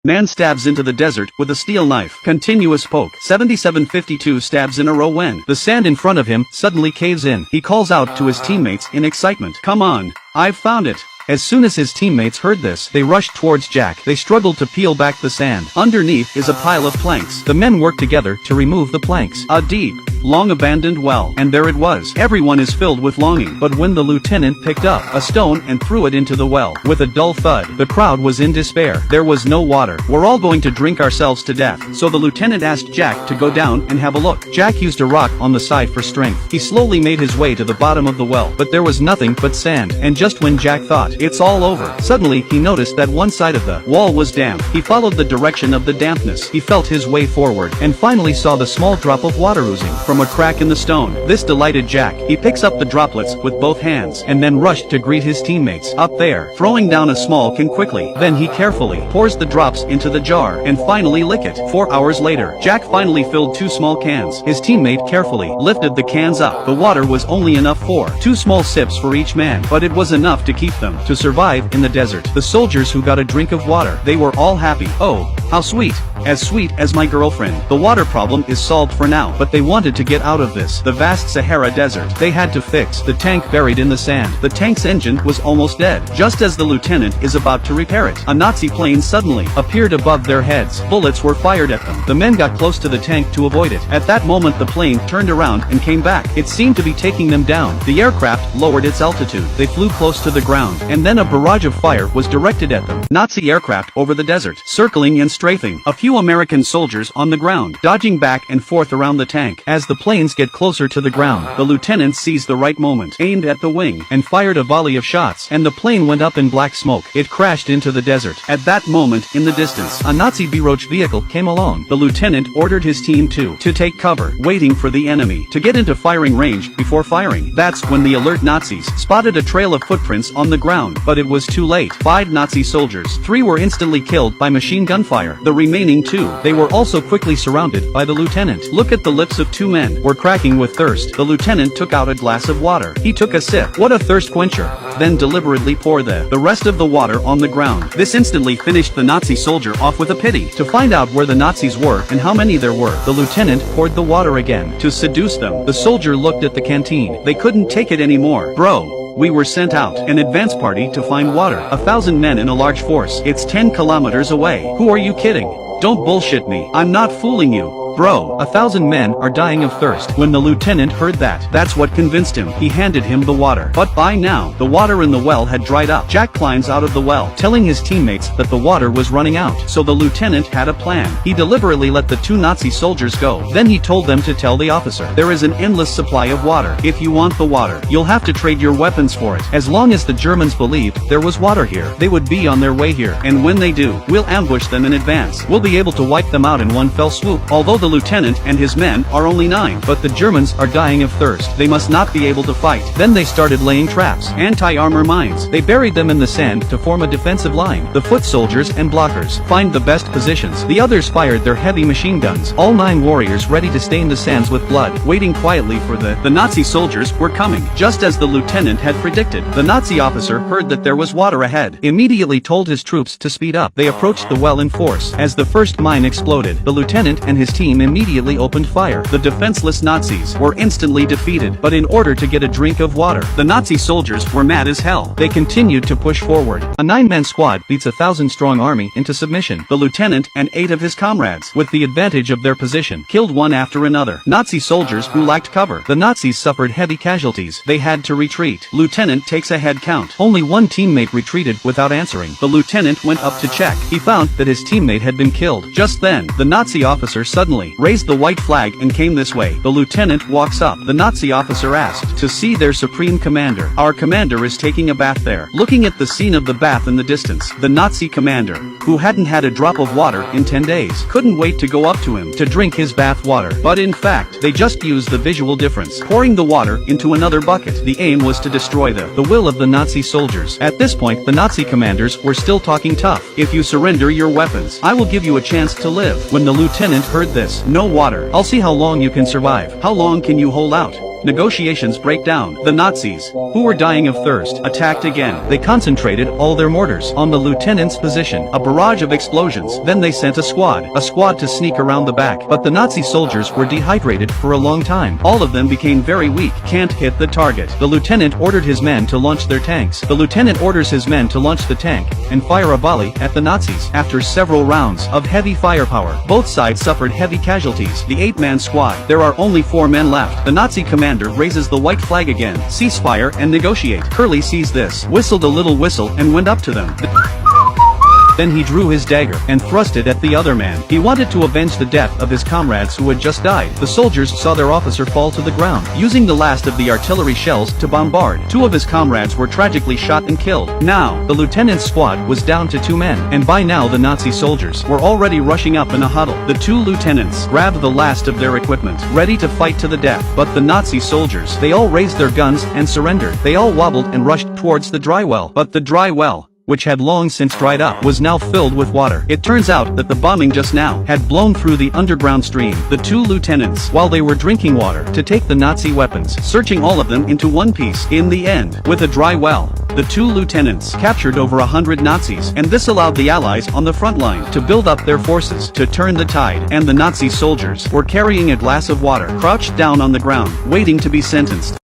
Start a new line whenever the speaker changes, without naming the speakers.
Man stabs into the desert with a steel knife. Continuous poke. 7752 stabs in a row when the sand in front of him suddenly caves in. He calls out to his teammates in excitement. Come on, I've found it. As soon as his teammates heard this, they rushed towards Jack. They struggled to peel back the sand. Underneath is a pile of planks. The men work together to remove the planks. A deep, long-abandoned well. And there it was. Everyone is filled with longing. But when the lieutenant picked up a stone and threw it into the well, with a dull thud, the crowd was in despair. There was no water. We're all going to drink ourselves to death. So the lieutenant asked Jack to go down and have a look. Jack used a rock on the side for strength. He slowly made his way to the bottom of the well, but there was nothing but sand. And just when Jack thought, it's all over, suddenly he noticed that one side of the wall was damp. He followed the direction of the dampness. He felt his way forward, and finally saw the small drop of water oozing from a crack in the stone. This delighted Jack. He picks up the droplets with both hands, and then rushed to greet his teammates up there, throwing down a small can quickly. Then he carefully pours the drops into the jar, and finally lick it. 4 hours later, Jack finally filled 2 small cans. His teammate carefully lifted the cans up. The water was only enough for 2 small sips for each man, but it was enough to keep them to survive in the desert. The soldiers who got a drink of water, they were all happy. Oh, how sweet as my girlfriend. The water problem is solved for now, but they wanted to get out of this, the vast Sahara desert. They had to fix the tank buried in the sand. The tank's engine was almost dead. Just as the lieutenant is about to repair it, a Nazi plane suddenly appeared above their heads. Bullets were fired at them. The men got close to the tank to avoid it. At that moment the plane turned around and came back. It seemed to be taking them down. The aircraft lowered its altitude. They flew close to the ground, and then a barrage of fire was directed at them. Nazi aircraft over the desert, circling and strafing. A few American soldiers on the ground, dodging back and forth around the tank. As the planes get closer to the ground, the lieutenant seized the right moment, aimed at the wing, and fired a volley of shots, and the plane went up in black smoke. It crashed into the desert. At that moment, in the distance, a Nazi Beroch vehicle came along. The lieutenant ordered his team to take cover, waiting for the enemy to get into firing range before firing. That's when the alert Nazis spotted a trail of footprints on the ground, but it was too late. 5 Nazi soldiers, 3 were instantly killed by machine gun fire. The remaining 2, they were also quickly surrounded by the lieutenant. Look at the lips of 2 men, were cracking with thirst. The lieutenant took out a glass of water. He took a sip. What a thirst quencher. Then deliberately poured the rest of the water on the ground. This instantly finished the Nazi soldier off with a pity. To find out where the Nazis were and how many there were, the lieutenant poured the water again. To seduce them, the soldier looked at the canteen. They couldn't take it anymore. Bro, we were sent out, an advance party to find water. 1,000 men in a large force. It's 10 kilometers away. Who are you kidding? Don't bullshit me. I'm not fooling you. Bro, 1,000 men are dying of thirst. When the lieutenant heard that, that's what convinced him. He handed him the water. But by now, the water in the well had dried up. Jack climbs out of the well, telling his teammates that the water was running out. So the lieutenant had a plan. He deliberately let the 2 Nazi soldiers go. Then he told them to tell the officer, there is an endless supply of water. If you want the water, you'll have to trade your weapons for it. As long as the Germans believed there was water here, they would be on their way here. And when they do, we'll ambush them in advance. We'll be able to wipe them out in one fell swoop. Although the lieutenant and his men are only 9, but the Germans are dying of thirst. They must not be able to fight. Then they started laying traps, anti-armor mines. They buried them in the sand to form a defensive line. The foot soldiers and blockers find the best positions. The others fired their heavy machine guns. All 9 warriors ready to stain the sands with blood, waiting quietly for the Nazi soldiers were coming. Just as the lieutenant had predicted, the Nazi officer heard that there was water ahead. Immediately told his troops to speed up. They approached the well in force. As the first mine exploded, the lieutenant and his team immediately opened fire. The defenseless Nazis were instantly defeated, but in order to get a drink of water, the Nazi soldiers were mad as hell. They continued to push forward. A 9-man squad beats a 1,000-strong army into submission. The lieutenant and 8 of his comrades, with the advantage of their position, killed one after another. Nazi soldiers who lacked cover. The Nazis suffered heavy casualties. They had to retreat. Lieutenant takes a head count. Only one teammate retreated without answering. The lieutenant went up to check. He found that his teammate had been killed. Just then, the Nazi officer suddenly raised the white flag and came this way. The lieutenant walks up. The Nazi officer asked to see their supreme commander. Our commander is taking a bath there. Looking at the scene of the bath in the distance, the Nazi commander, who hadn't had a drop of water in 10 days, couldn't wait to go up to him to drink his bath water. But in fact, they just used the visual difference, pouring the water into another bucket. The aim was to destroy the will of the Nazi soldiers. At this point, the Nazi commanders were still talking tough. If you surrender your weapons, I will give you a chance to live. When the lieutenant heard this, no water. I'll see how long you can survive. How long can you hold out? negotiations break down. The Nazis, who were dying of thirst, attacked again. They concentrated all their mortars on the lieutenant's position. A barrage of explosions. Then they sent a squad to sneak around the back. But the Nazi soldiers were dehydrated for a long time. All of them became very weak. Can't hit the target. The lieutenant ordered his men to launch their tanks. The lieutenant orders his men to launch the tank and fire a volley at the Nazis. After several rounds of heavy firepower, both sides suffered heavy casualties. The 8-man squad. There are only 4 men left. The Nazi commander raises the white flag again. Ceasefire and negotiate. Curly sees this, whistled a little whistle and went up to them. Then he drew his dagger and thrust it at the other man. He wanted to avenge the death of his comrades who had just died. The soldiers saw their officer fall to the ground, using the last of the artillery shells to bombard. 2 of his comrades were tragically shot and killed. Now, the lieutenant's squad was down to 2 men, and by now the Nazi soldiers were already rushing up in a huddle. The 2 lieutenants grabbed the last of their equipment, ready to fight to the death. But the Nazi soldiers, they all raised their guns and surrendered. They all wobbled and rushed towards the dry well. But the dry well, which had long since dried up, was now filled with water. It turns out that the bombing just now had blown through the underground stream. The 2 lieutenants, while they were drinking water to take the Nazi weapons, searching all of them into one piece. In the end, with a dry well, the 2 lieutenants captured over 100 Nazis, and this allowed the Allies on the front line to build up their forces to turn the tide. And the Nazi soldiers were carrying a glass of water, crouched down on the ground, waiting to be sentenced.